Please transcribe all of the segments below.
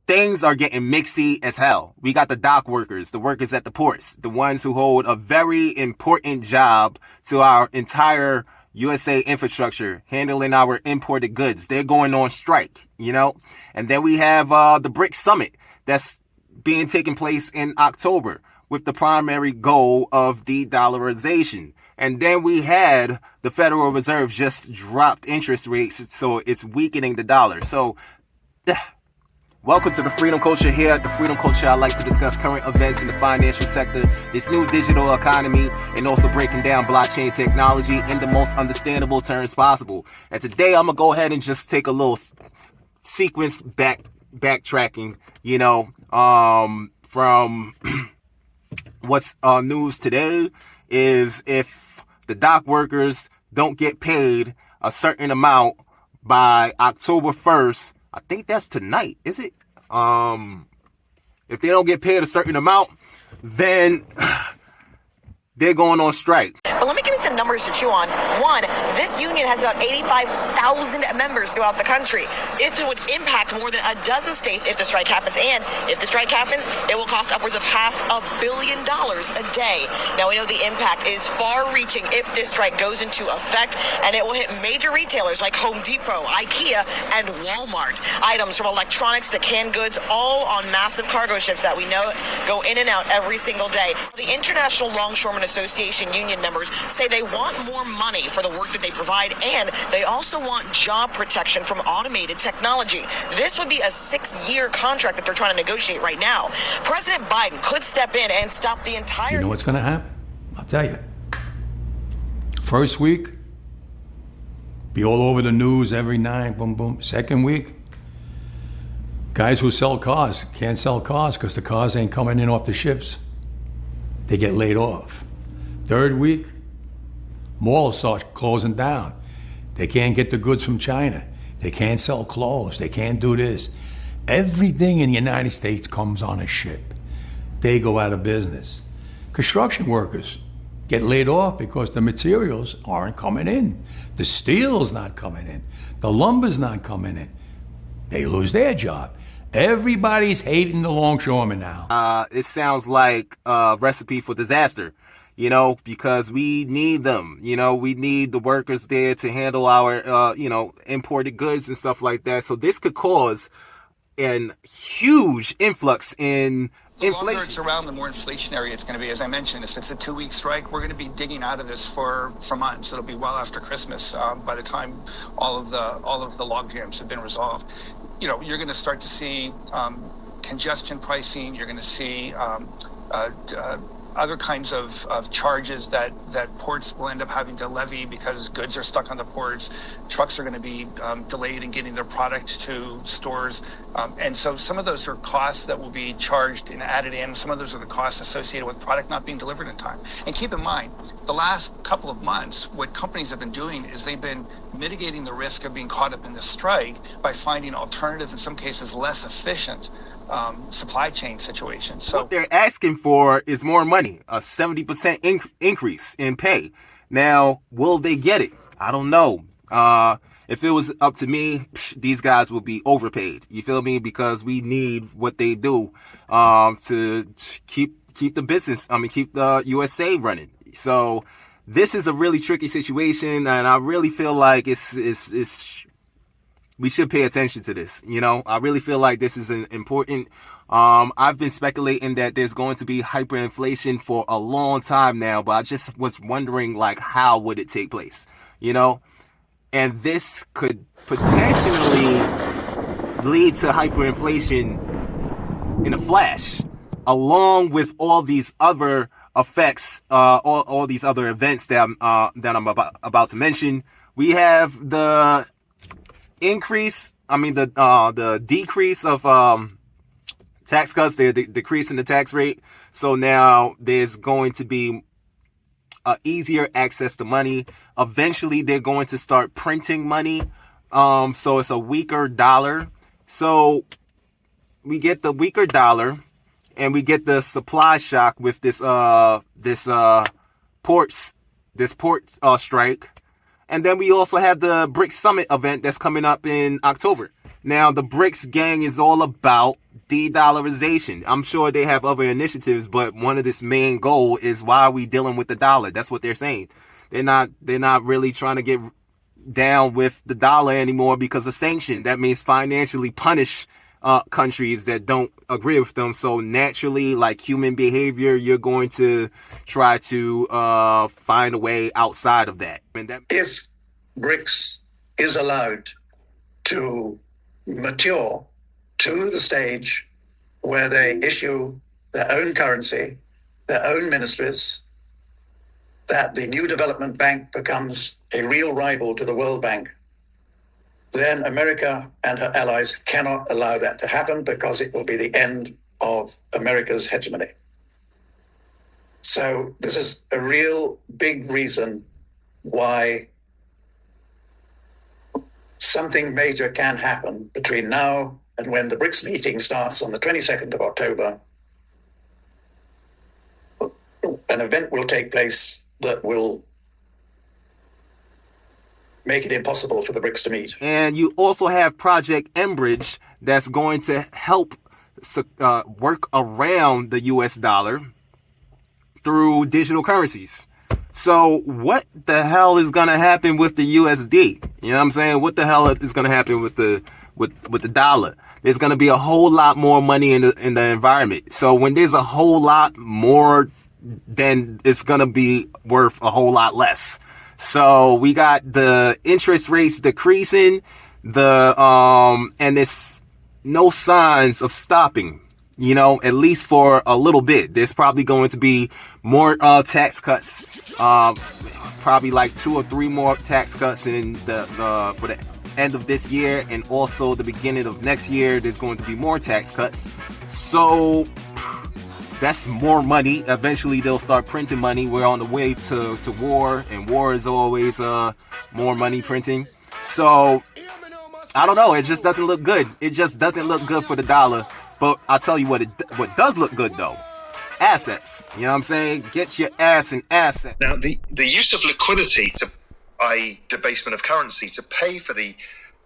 things are getting mixy as hell. We got the dock workers, the workers at the ports, the ones who hold a very important job to our entire USA infrastructure, handling our imported goods. They're going on strike, And then we have the BRICS Summit that's being taken place in October with the primary goal of de-dollarization. And then we had the Federal Reserve just dropped interest rates, so it's weakening the dollar. So, welcome to the FreedEm Culture. Here at the FreedEm Culture, I like to discuss current events in the financial sector, this new digital economy, and also breaking down blockchain technology in the most understandable terms possible. And today, I'm going to go ahead and just take a little sequence backtracking, from what's news today is if the dock workers don't get paid a certain amount by October 1st, I think that's tonight, is it? If they don't get paid a certain amount, then they're going on strike. But let me give you some numbers to chew on. One, this union has about 85,000 members throughout the country. It would impact more than a dozen states if the strike happens. And if the strike happens, it will cost upwards of $500 million a day. Now, we know the impact is far-reaching if this strike goes into effect, and it will hit major retailers like Home Depot, IKEA, and Walmart. Items from electronics to canned goods, all on massive cargo ships that we know go in and out every single day. The International Longshoremen Association union members say they want more money for the work that they provide, and they also want job protection from automated technology. This would be a 6-year contract that they're trying to negotiate right now. President Biden could step in and stop the entire... You know what's going to happen? I'll tell you. First week, be all over the news every night, boom, boom. Second week, guys who sell cars can't sell cars because the cars ain't coming in off the ships. They get laid off. Third week, malls start closing down. They can't get the goods from China. They can't sell clothes. They can't do this. Everything in the United States comes on a ship. They go out of business. Construction workers get laid off because the materials aren't coming in. The steel's not coming in. The lumber's not coming in. They lose their job. Everybody's hating the longshoremen now. It sounds like a recipe for disaster, because we need them. We need the workers there to handle our, imported goods and stuff like that. So this could cause a huge influx in the inflation. longer it's around, the more inflationary it's going to be. As I mentioned, if it's a 2-week strike, we're going to be digging out of this for months. It'll be well after Christmas by the time all of the log jams have been resolved. You're going to start to see congestion pricing. You're going to see other kinds of charges that ports will end up having to levy because goods are stuck on the ports. Trucks are going to be delayed in getting their product to stores. And so some of those are costs that will be charged and added in. Some of those are the costs associated with product not being delivered in time. And keep in mind, the last couple of months, what companies have been doing is they've been mitigating the risk of being caught up in the strike by finding alternative, in some cases less efficient, supply chain situations. So what they're asking for is more money, a 70% increase in pay. Now, will they get it? I don't know. If it was up to me, these guys will be overpaid. You feel me? Because we need what they do to keep the business. Keep the USA running. So this is a really tricky situation, and I really feel like it's we should pay attention to this. I really feel like this is important. I've been speculating that there's going to be hyperinflation for a long time now, but I just was wondering, how would it take place? And this could potentially lead to hyperinflation in a flash, along with all these other effects, all these other events that I'm about to mention. We have the the decrease of tax cuts. They're decreasing the tax rate. So now there's going to be easier access to money. Eventually, they're going to start printing money. So it's a weaker dollar. So we get the weaker dollar, and we get the supply shock with this port strike. And then we also have the BRICS Summit event that's coming up in October. Now, the BRICS gang is all about de-dollarization. I'm sure they have other initiatives, but one of this main goal is why are we dealing with the dollar? That's what they're saying. They're not really trying to get down with the dollar anymore because of sanction. That means financially punish countries that don't agree with them. So naturally, like human behavior, you're going to try to find a way outside of that. If BRICS is allowed to mature to the stage where they issue their own currency, their own ministries, that the new development bank becomes a real rival to the World Bank, then America and her allies cannot allow that to happen because it will be the end of America's hegemony. So this is a real big reason why something major can happen between now and when the BRICS meeting starts on the 22nd of October. An event will take place that will make it impossible for the BRICS to meet. And you also have Project Enbridge that's going to help work around the US dollar through digital currencies. So what the hell is going to happen with the USD? You know what I'm saying? What the hell is going to happen with the dollar? There's going to be a whole lot more money in the environment. So when there's a whole lot more, then it's going to be worth a whole lot less. So we got the interest rates decreasing, and it's no signs of stopping, you know, at least for a little bit. There's probably going to be more tax cuts, probably like 2 or 3 more tax cuts in for the end of this year, and also the beginning of next year there's going to be more tax cuts. So that's more money. Eventually they'll start printing money. We're on the way to war, and war is always more money printing. So I don't know, it just doesn't look good. It just doesn't look good for the dollar. But I'll tell you what does look good though. Assets. You know what I'm saying? Get your ass in assets. Now, the use of liquidity, i.e. debasement of currency, to pay for the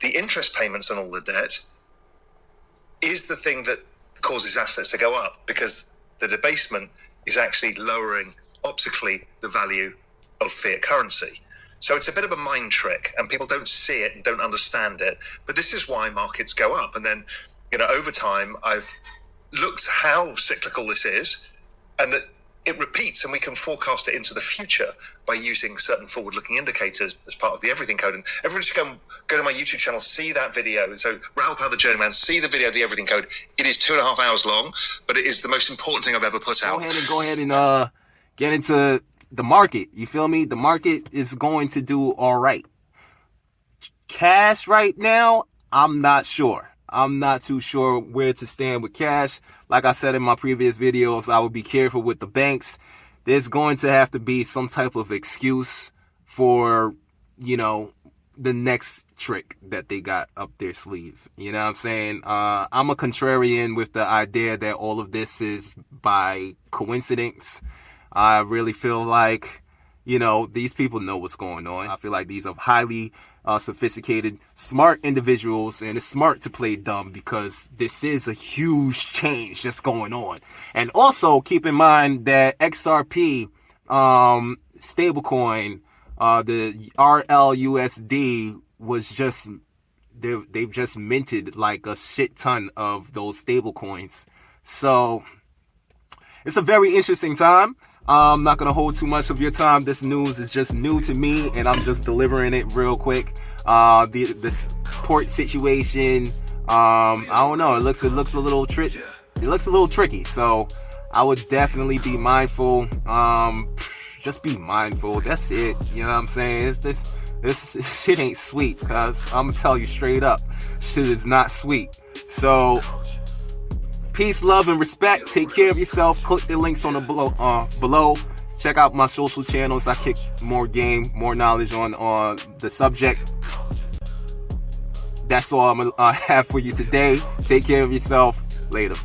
interest payments on all the debt is the thing that causes assets to go up, because the debasement is actually lowering optically the value of fiat currency. So it's a bit of a mind trick, and people don't see it and don't understand it. But this is why markets go up. And then, you know, over time, I've looked how cyclical this is, and that it repeats, and we can forecast it into the future by using certain forward-looking indicators as part of the Everything Code. And everyone should go to my YouTube channel, see that video. So Raoul Pal, the Journeyman, see the video of the Everything Code. It is 2.5 hours long, but it is the most important thing I've ever put out. Go ahead and get into the market. You feel me? The market is going to do all right. Cash right now, I'm not sure. I'm not too sure where to stand with cash. Like I said in my previous videos, I would be careful with the banks. There's going to have to be some type of excuse for, you know, the next trick that they got up their sleeve. You know what I'm saying? I'm a contrarian with the idea that all of this is by coincidence. I really feel like, you know, these people know what's going on. I feel like these are highly sophisticated, smart individuals, and it's smart to play dumb because this is a huge change that's going on. And also keep in mind that XRP stablecoin, the RLUSD was just, they've just minted like a shit ton of those stable coins. So it's a very interesting time. I'm not going to hold too much of your time. This news is just new to me, and I'm just delivering it real quick. The port situation, I don't know. It looks a little tricky. It looks a little tricky. So I would definitely be mindful. Just be mindful. That's it. You know what I'm saying? This shit ain't sweet, cause I'm gonna tell you straight up, shit is not sweet. So peace, love, and respect. Take care of yourself. Click the links on the below. Check out my social channels. I kick more game, more knowledge on the subject. That's all I'm gonna have for you today. Take care of yourself. Later.